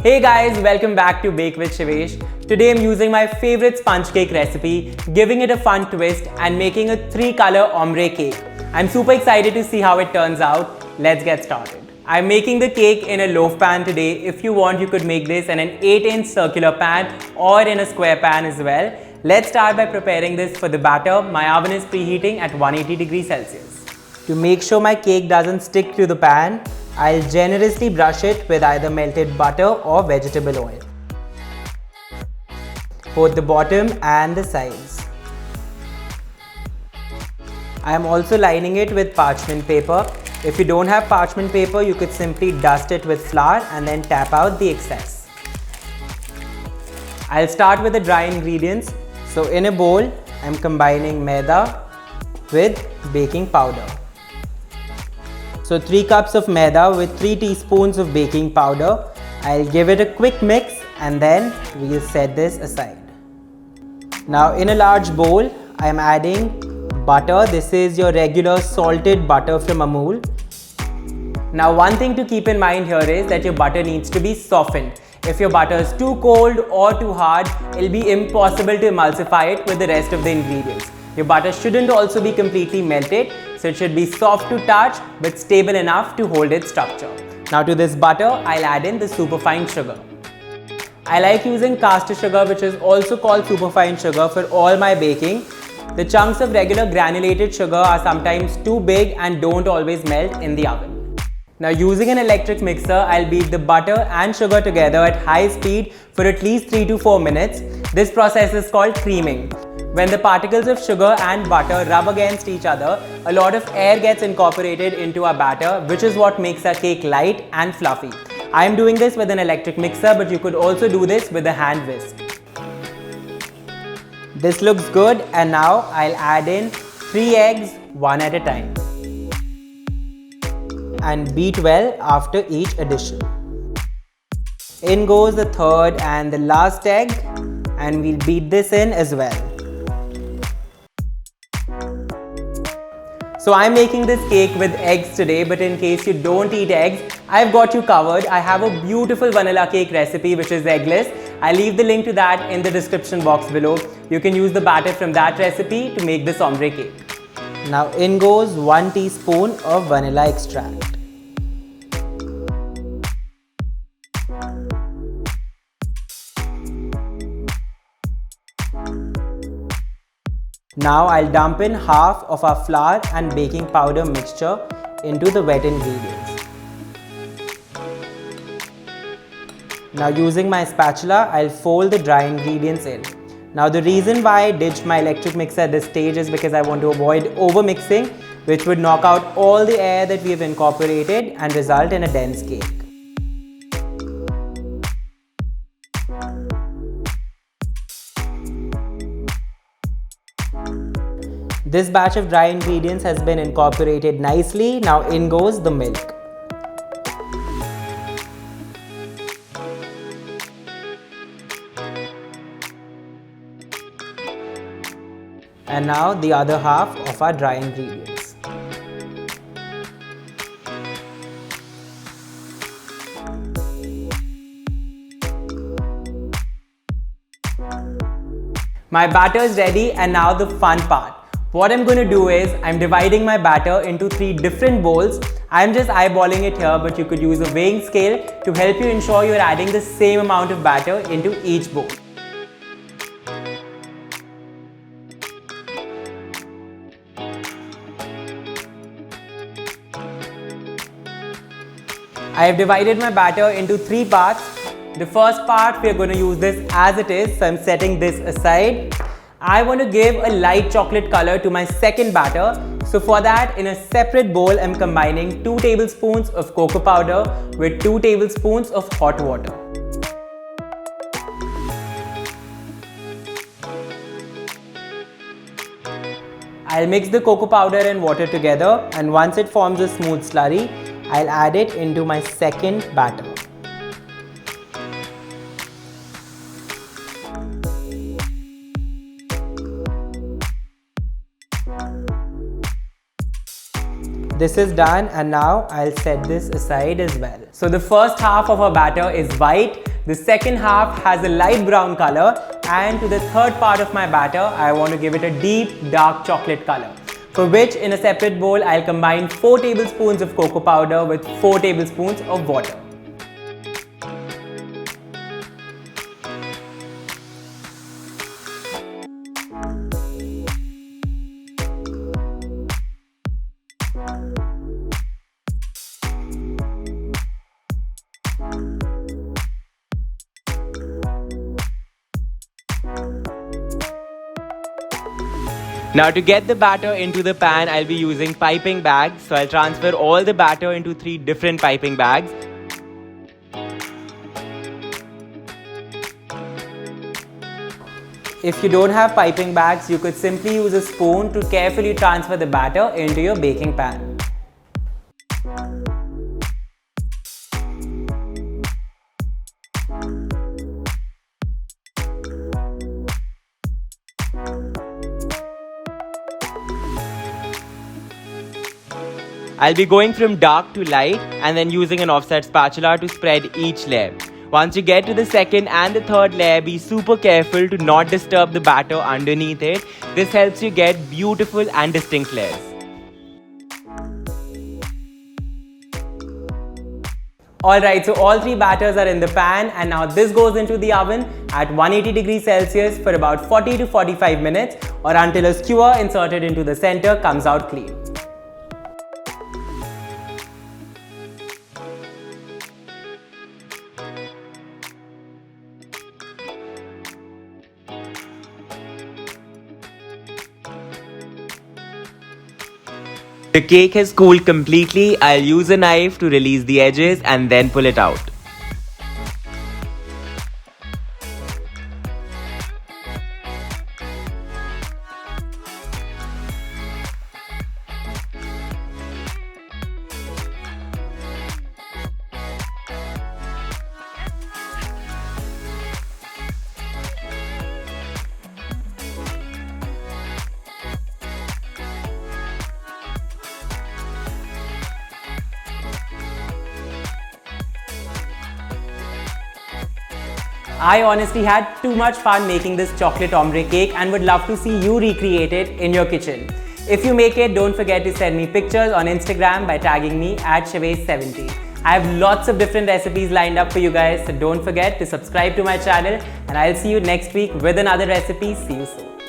Hey guys, welcome back to Bake with Shivesh. Today I'm using my favorite sponge cake recipe, giving it a fun twist and making a 3-color ombre cake. I'm super excited to see how it turns out. Let's get started. I'm making the cake in a loaf pan today. If you want, you could make this in an 8-inch circular pan or in a square pan as well. Let's start by preparing this for the batter. My oven is preheating at 180 degrees Celsius. To make sure my cake doesn't stick to the pan, I'll generously brush it with either melted butter or vegetable oil, both the bottom and the sides. I am also lining it with parchment paper. If you don't have parchment paper, you could simply dust it with flour and then tap out the excess. I'll start with the dry ingredients. So in a bowl, I'm combining maida with baking powder. So 3 cups of maida with 3 teaspoons of baking powder. I'll give it a quick mix and then we'll set this aside. Now in a large bowl, I'm adding butter. This is your regular salted butter from Amul. Now one thing to keep in mind here is that your butter needs to be softened. If your butter is too cold or too hard, it'll be impossible to emulsify it with the rest of the ingredients. Your butter shouldn't also be completely melted, so it should be soft to touch but stable enough to hold its structure. Now to this butter, I'll add in the superfine sugar. I like using caster sugar, which is also called superfine sugar, for all my baking. The chunks of regular granulated sugar are sometimes too big and don't always melt in the oven. Now using an electric mixer, I'll beat the butter and sugar together at high speed for at least 3 to 4 minutes. This process is called creaming. When the particles of sugar and butter rub against each other, a lot of air gets incorporated into our batter, which is what makes our cake light and fluffy. I am doing this with an electric mixer, but you could also do this with a hand whisk. This looks good, and now I'll add in 3 eggs, one at a time, and beat well after each addition. In goes the third and the last egg, and we'll beat this in as well. So I'm making this cake with eggs today, but in case you don't eat eggs, I've got you covered. I have a beautiful vanilla cake recipe which is eggless. I'll leave the link to that in the description box below. You can use the batter from that recipe to make this ombre cake. Now in goes 1 teaspoon of vanilla extract. Now I'll dump in half of our flour and baking powder mixture into the wet ingredients. Now using my spatula, I'll fold the dry ingredients in. Now the reason why I ditched my electric mixer at this stage is because I want to avoid over-mixing, which would knock out all the air that we have incorporated and result in a dense cake. This batch of dry ingredients has been incorporated nicely. Now in goes the milk. And now the other half of our dry ingredients. My batter is ready, and now the fun part. What I'm going to do is, I'm dividing my batter into 3 different bowls. I'm just eyeballing it here, but you could use a weighing scale to help you ensure you're adding the same amount of batter into each bowl. I have divided my batter into 3 parts. The first part, we are going to use this as it is, so I'm setting this aside. I want to give a light chocolate color to my second batter. So for that, in a separate bowl, I'm combining 2 tablespoons of cocoa powder with 2 tablespoons of hot water. I'll mix the cocoa powder and water together, and once it forms a smooth slurry, I'll add it into my second batter. This is done, and now I'll set this aside as well. So the first half of our batter is white. The second half has a light brown color, and to the third part of my batter, I want to give it a deep dark chocolate color, for which in a separate bowl I'll combine 4 tablespoons of cocoa powder with 4 tablespoons of water. Now to get the batter into the pan, I'll be using piping bags. So I'll transfer all the batter into 3 different piping bags. If you don't have piping bags, you could simply use a spoon to carefully transfer the batter into your baking pan. I'll be going from dark to light and then using an offset spatula to spread each layer. Once you get to the second and the third layer, be super careful to not disturb the batter underneath it. This helps you get beautiful and distinct layers. Alright, so all 3 batters are in the pan, and now this goes into the oven at 180 degrees Celsius for about 40 to 45 minutes, or until a skewer inserted into the center comes out clean. The cake has cooled completely. I'll use a knife to release the edges and then pull it out. I honestly had too much fun making this chocolate ombre cake and would love to see you recreate it in your kitchen. If you make it, don't forget to send me pictures on Instagram by tagging me at Shavez70. I have lots of different recipes lined up for you guys, so don't forget to subscribe to my channel, and I'll see you next week with another recipe. See you soon.